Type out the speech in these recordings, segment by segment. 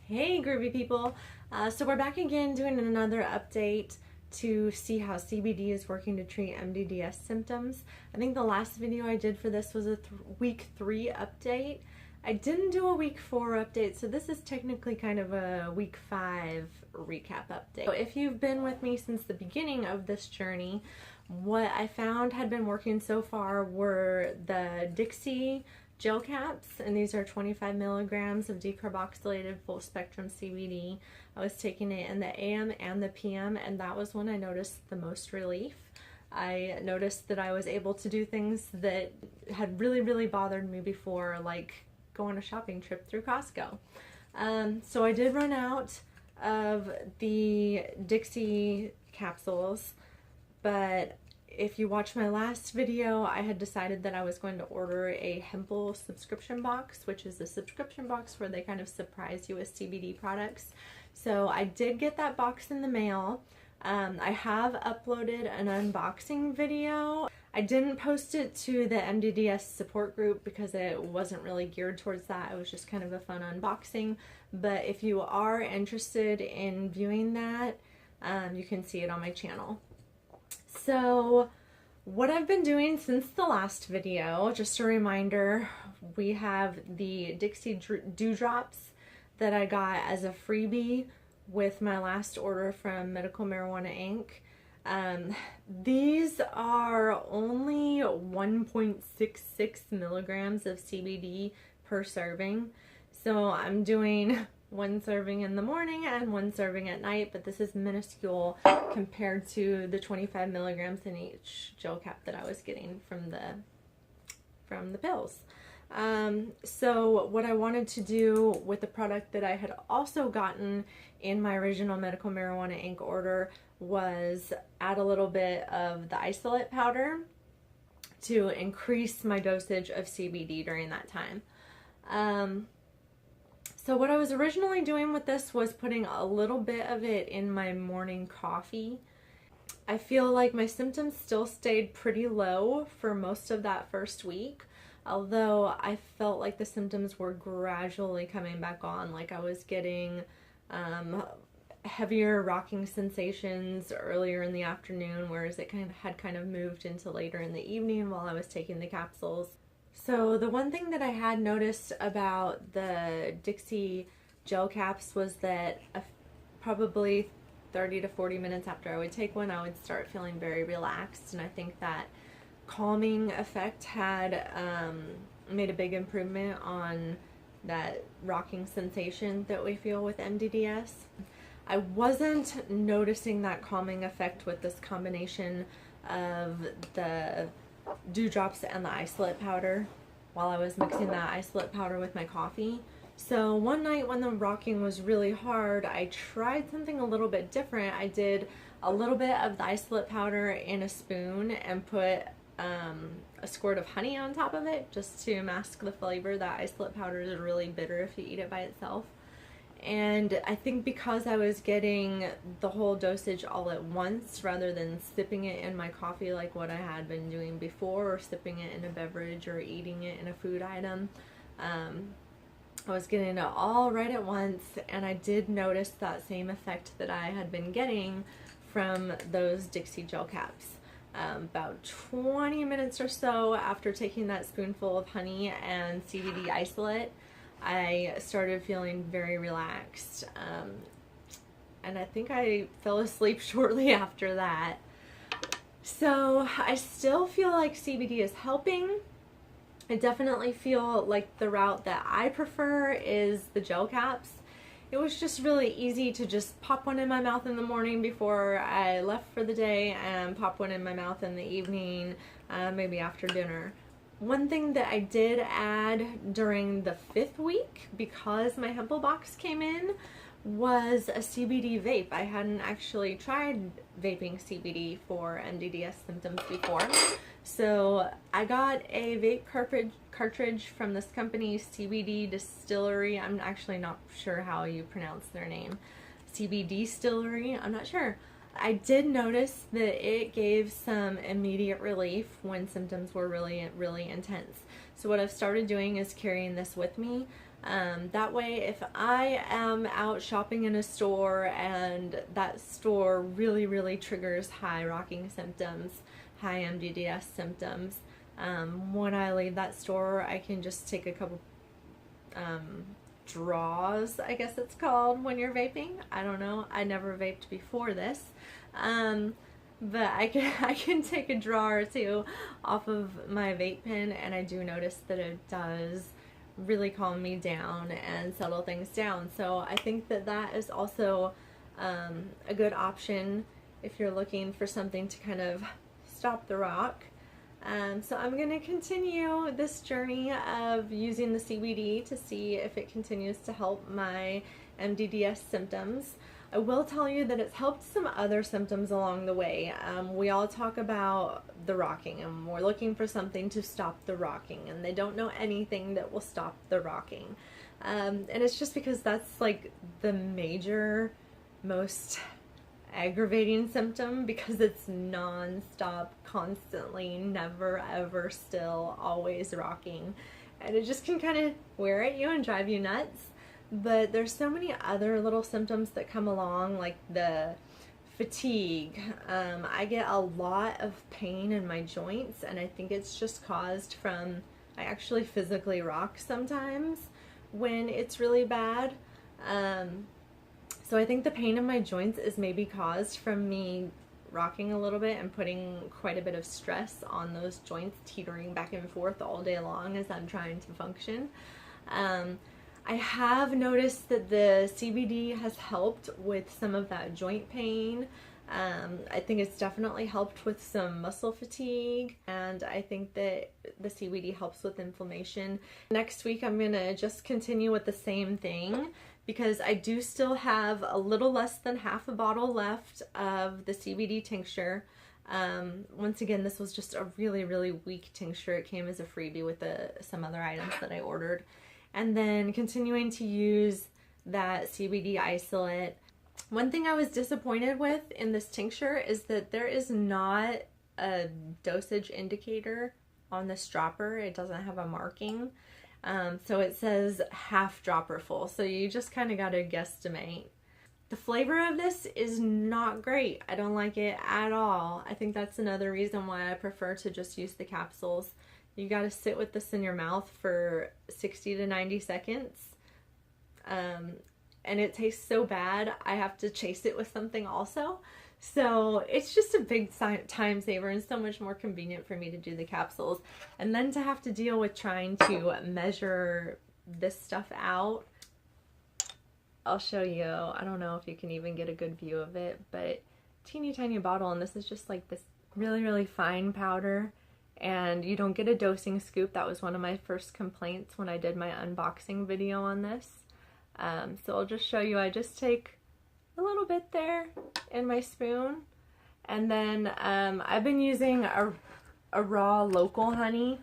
Hey groovy people, so we're back again doing another update to see how CBD is working to treat MdDS symptoms. I think the last video I did for this was a week 3 update. I didn't do a week 4 update, so this is technically kind of a week 5 recap update. So if you've been with me since the beginning of this journey, what I found had been working so far were the Dixie gel caps, and these are 25 milligrams of decarboxylated full spectrum CBD. I was taking it in the AM and the PM, and that was when I noticed the most relief. I noticed that I was able to do things that had really bothered me before, like go on a shopping trip through Costco. So I did run out of the Dixie capsules, but if you watched my last video, I had decided that I was going to order a Hempel subscription box, which is a subscription box where they kind of surprise you with CBD products. So I did get that box in the mail. I have uploaded an unboxing video. I didn't post it to the MdDS support group because it wasn't really geared towards that. It was just kind of a fun unboxing. But if you are interested in viewing that, you can see it on my channel. So what I've been doing since the last video, just a reminder, we have the Dixie Dewdrops that I got as a freebie with my last order from Medical Marijuana Inc. These are only 1.66 milligrams of CBD per serving. So I'm doing 1 serving in the morning and 1 serving at night, but this is minuscule compared to the 25 milligrams in each gel cap that I was getting from the pills. So what I wanted to do with the product that I had also gotten in my original Medical Marijuana Inc. order was add a little bit of the isolate powder to increase my dosage of CBD during that time. So what I was originally doing with this was putting a little bit of it in my morning coffee. I feel like my symptoms still stayed pretty low for most of that first week, although I felt like the symptoms were gradually coming back on. Like I was getting heavier rocking sensations earlier in the afternoon, whereas it had kind of moved into later in the evening while I was taking the capsules. So the one thing that I had noticed about the Dixie gel caps was that probably 30 to 40 minutes after I would take one, I would start feeling very relaxed, and I think that calming effect had made a big improvement on that rocking sensation that we feel with MdDS. I wasn't noticing that calming effect with this combination of the dewdrops and the isolate powder while I was mixing that isolate powder with my coffee. So one night when the rocking was really hard, I tried something a little bit different. I did a little bit of the isolate powder in a spoon and put a squirt of honey on top of it just to mask the flavor. That isolate powder is really bitter if you eat it by itself. And I think because I was getting the whole dosage all at once rather than sipping it in my coffee like what I had been doing before, or sipping it in a beverage or eating it in a food item, I was getting it all right at once, and I did notice that same effect that I had been getting from those Dixie gel caps. About 20 minutes or so after taking that spoonful of honey and CBD isolate, I started feeling very relaxed, and I think I fell asleep shortly after that. So I still feel like CBD is helping. I definitely feel like the route that I prefer is the gel caps. It was just really easy to just pop one in my mouth in the morning before I left for the day, and pop one in my mouth in the evening, maybe after dinner. One thing that I did add during the 5th week, because my Hempel box came in, was a CBD vape. I hadn't actually tried vaping CBD for MdDS symptoms before. So I got a vape cartridge from this company, CBD Distillery. I'm actually not sure how you pronounce their name. CBD Distillery, I'm not sure. I did notice that it gave some immediate relief when symptoms were really intense. So what I've started doing is carrying this with me. That way, if I am out shopping in a store and that store really triggers high rocking symptoms, high MdDS symptoms, when I leave that store, I can just take a couple draws, I guess it's called when you're vaping. I don't know. I never vaped before this. But I can take a draw or two off of my vape pen, and I do notice that it does really calm me down and settle things down. So I think that that is also a good option if you're looking for something to kind of stop the rock. So I'm going to continue this journey of using the CBD to see if it continues to help my MdDS symptoms. I will tell you that it's helped some other symptoms along the way. We all talk about the rocking, and we're looking for something to stop the rocking, and they don't know anything that will stop the rocking. And it's just because that's like the major, most aggravating symptom, because it's non-stop, constantly, never ever still, always rocking, and it just can kind of wear at you and drive you nuts. But there's so many other little symptoms that come along, like the fatigue. I get a lot of pain in my joints, and I think it's just caused from, I actually physically rock sometimes when it's really bad. So I think the pain in my joints is maybe caused from me rocking a little bit and putting quite a bit of stress on those joints, teetering back and forth all day long as I'm trying to function. I have noticed that the CBD has helped with some of that joint pain. I think it's definitely helped with some muscle fatigue, and I think that the CBD helps with inflammation. Next week I'm gonna just continue with the same thing, because I do still have a little less than half a bottle left of the CBD tincture. Once again, this was just a really weak tincture. It came as a freebie with some other items that I ordered. And then continuing to use that CBD isolate. One thing I was disappointed with in this tincture is that there is not a dosage indicator on this dropper. It doesn't have a marking. So it says half dropper full. So you just kind of got to guesstimate. The flavor of this is not great. I don't like it at all. I think that's another reason why I prefer to just use the capsules. You got to sit with this in your mouth for 60 to 90 seconds. And it tastes so bad, I have to chase it with something also. So it's just a big time saver and so much more convenient for me to do the capsules. And then to have to deal with trying to measure this stuff out. I'll show you. I don't know if you can even get a good view of it, but teeny tiny bottle, and this is just like this really fine powder. And you don't get a dosing scoop. That was one of my first complaints when I did my unboxing video on this. So I'll just show you. I just take a little bit there in my spoon, and then I've been using a raw local honey.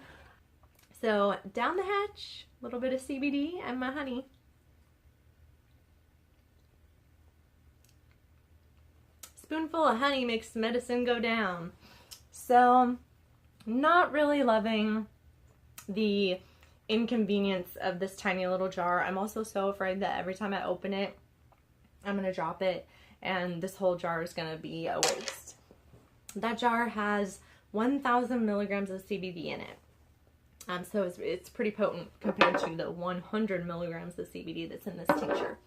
So down the hatch, a little bit of CBD and my honey. Spoonful of honey makes medicine go down. So not really loving the inconvenience of this tiny little jar. I'm also so afraid that every time I open it, I'm going to drop it and this whole jar is going to be a waste. That jar has 1,000 milligrams of CBD in it. So it's pretty potent compared to the 100 milligrams of CBD that's in this tincture.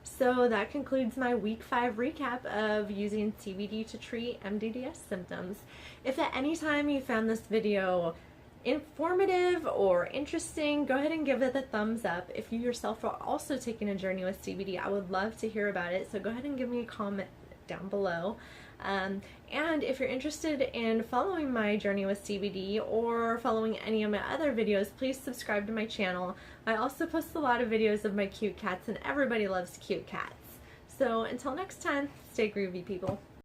So that concludes my week 5 recap of using CBD to treat MdDS symptoms. If at any time you found this video informative or interesting, go ahead and give it a thumbs up. If you yourself are also taking a journey with CBD, I would love to hear about it. So go ahead and give me a comment down below. And if you're interested in following my journey with CBD or following any of my other videos, please subscribe to my channel. I also post a lot of videos of my cute cats, and everybody loves cute cats. So until next time, stay groovy, people.